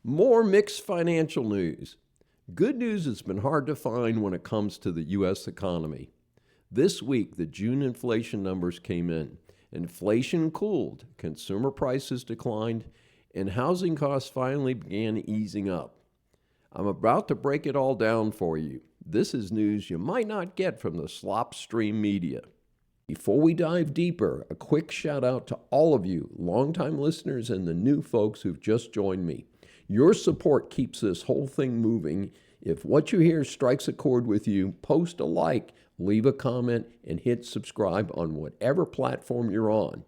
More mixed financial news. Good news has been hard to find when it comes to the U.S. economy. This week, the June inflation numbers came in. Inflation cooled, consumer prices declined, and housing costs finally began easing up. I'm about to break it all down for you. This is news you might not get from the slopstream media. Before we dive deeper, a quick shout out to all of you, longtime listeners and the new folks who've just joined me. Your support keeps this whole thing moving. If what you hear strikes a chord with you, post a like, leave a comment, and hit subscribe on whatever platform you're on.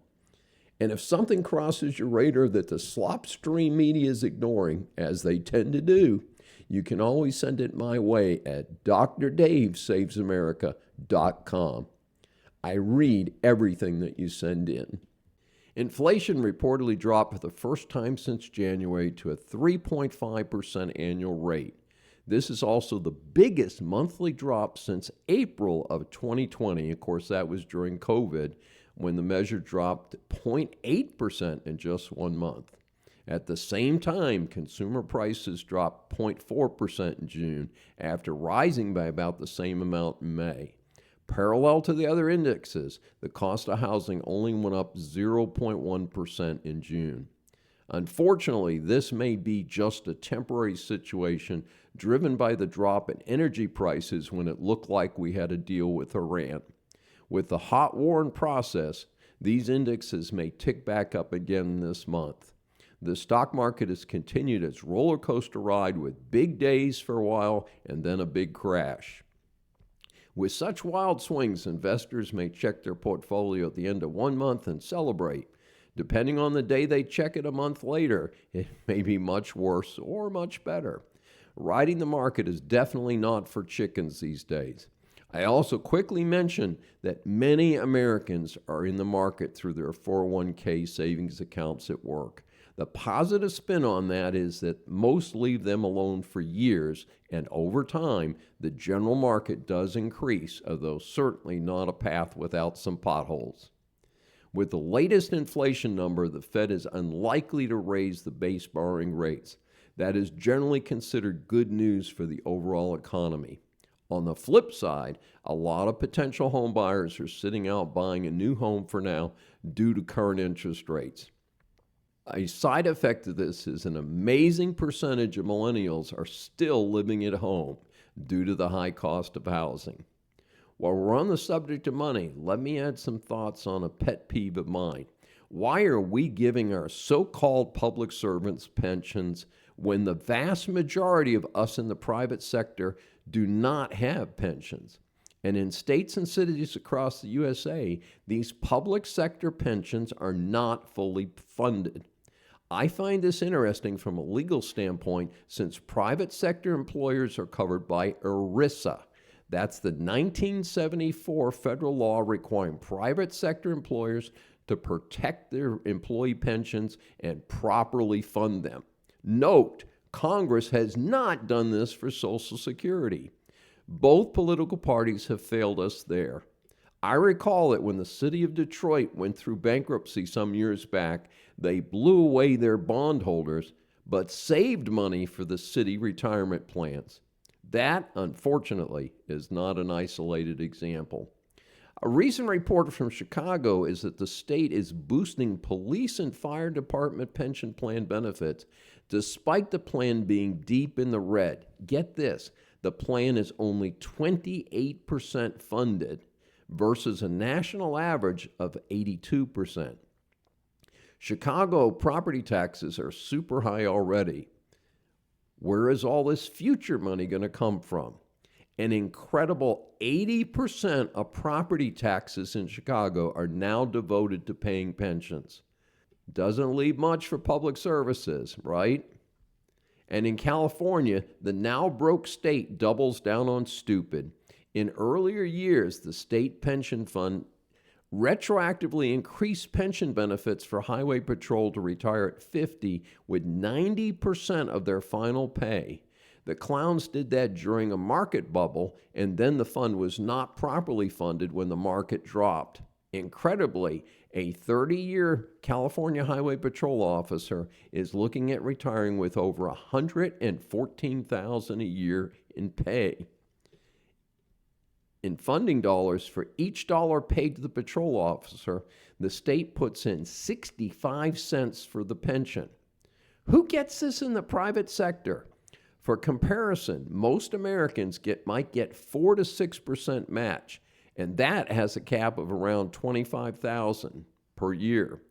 And if something crosses your radar that the slopstream media is ignoring, as they tend to do, you can always send it my way at drdavessavesamerica.com. I read everything that you send in. Inflation reportedly dropped for the first time since January to a 3.5% annual rate. This is also the biggest monthly drop since April of 2020. Of course, that was during COVID, when the measure dropped 0.8% in just 1 month. At the same time, consumer prices dropped 0.4% in June after rising by about the same amount in May. Parallel to the other indexes, the cost of housing only went up 0.1% in June. Unfortunately, this may be just a temporary situation driven by the drop in energy prices when it looked like we had to deal with Iran. With the hot war in process, these indexes may tick back up again this month. The stock market has continued its roller coaster ride with big days for a while and then a big crash. With such wild swings, investors may check their portfolio at the end of 1 month and celebrate. Depending on the day they check it a month later, it may be much worse or much better. Riding the market is definitely not for chickens these days. I also quickly mention that many Americans are in the market through their 401k savings accounts at work. The positive spin on that is that most leave them alone for years, and over time, the general market does increase, although certainly not a path without some potholes. With the latest inflation number, the Fed is unlikely to raise the base borrowing rates. That is generally considered good news for the overall economy. On the flip side, a lot of potential home buyers are sitting out buying a new home for now due to current interest rates. A side effect of this is an amazing percentage of millennials are still living at home due to the high cost of housing. While we're on the subject of money, let me add some thoughts on a pet peeve of mine. Why are we giving our so-called public servants pensions when the vast majority of us in the private sector do not have pensions? And in states and cities across the USA, these public sector pensions are not fully funded. I find this interesting from a legal standpoint since private sector employers are covered by ERISA. That's the 1974 federal law requiring private sector employers to protect their employee pensions and properly fund them. Note, Congress has not done this for Social Security. Both political parties have failed us there. I recall that when the city of Detroit went through bankruptcy some years back, they blew away their bondholders, but saved money for the city retirement plans. That, unfortunately, is not an isolated example. A recent report from Chicago is that the state is boosting police and fire department pension plan benefits, despite the plan being deep in the red. Get this, the plan is only 28% funded versus a national average of 82%. Chicago property taxes are super high already. Where is all this future money going to come from? An incredible 80% of property taxes in Chicago are now devoted to paying pensions. Doesn't leave much for public services, right? And in California, the now broke state doubles down on stupid. In earlier years, the state pension fund retroactively increased pension benefits for highway patrol to retire at 50 with 90% of their final pay. The clowns did that during a market bubble, and then the fund was not properly funded when the market dropped. Incredibly, a 30-year California Highway Patrol officer is looking at retiring with over $114,000 a year in pay. In funding dollars, for each dollar paid to the patrol officer, the state puts in 65 cents for the pension. Who gets this in the private sector? For comparison, most Americans might get 4 to 6% match, and that has a cap of around $25,000 per year.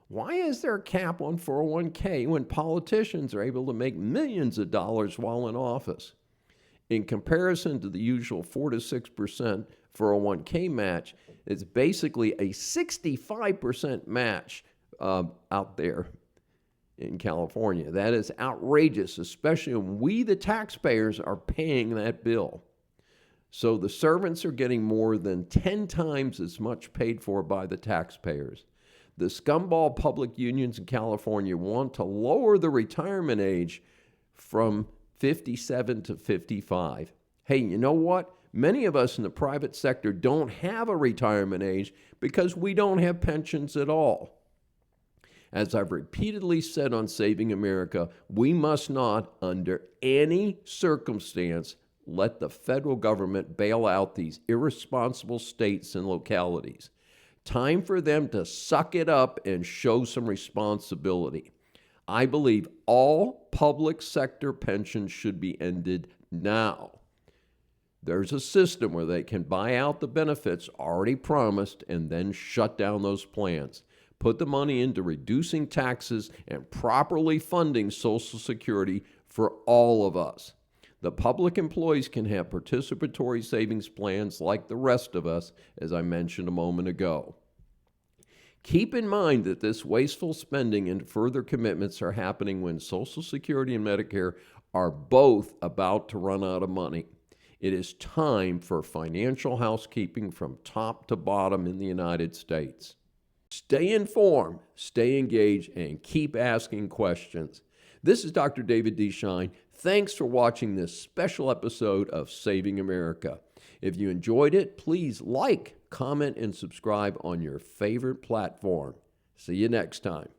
Why is there a cap on 401k when politicians are able to make millions of dollars while in office? In comparison to the usual 4 to 6% 401k match, it's basically a 65% match out there in California. That is outrageous, especially when we, the taxpayers, are paying that bill. So the servants are getting more than 10 times as much paid for by the taxpayers. The scumball public unions in California want to lower the retirement age from 57 to 55. Hey, you know what? Many of us in the private sector don't have a retirement age because we don't have pensions at all. As I've repeatedly said on Saving America, we must not, under any circumstance, let the federal government bail out these irresponsible states and localities. Time for them to suck it up and show some responsibility. I believe all public sector pensions should be ended now. There's a system where they can buy out the benefits already promised and then shut down those plans. Put the money into reducing taxes and properly funding Social Security for all of us. The public employees can have participatory savings plans like the rest of us, as I mentioned a moment ago. Keep in mind that this wasteful spending and further commitments are happening when Social Security and Medicare are both about to run out of money. It is time for financial housekeeping from top to bottom in the United States. Stay informed, stay engaged, and keep asking questions. This is Dr. David D. Shine. Thanks for watching this special episode of Saving America. If you enjoyed it, please like, comment, and subscribe on your favorite platform. See you next time.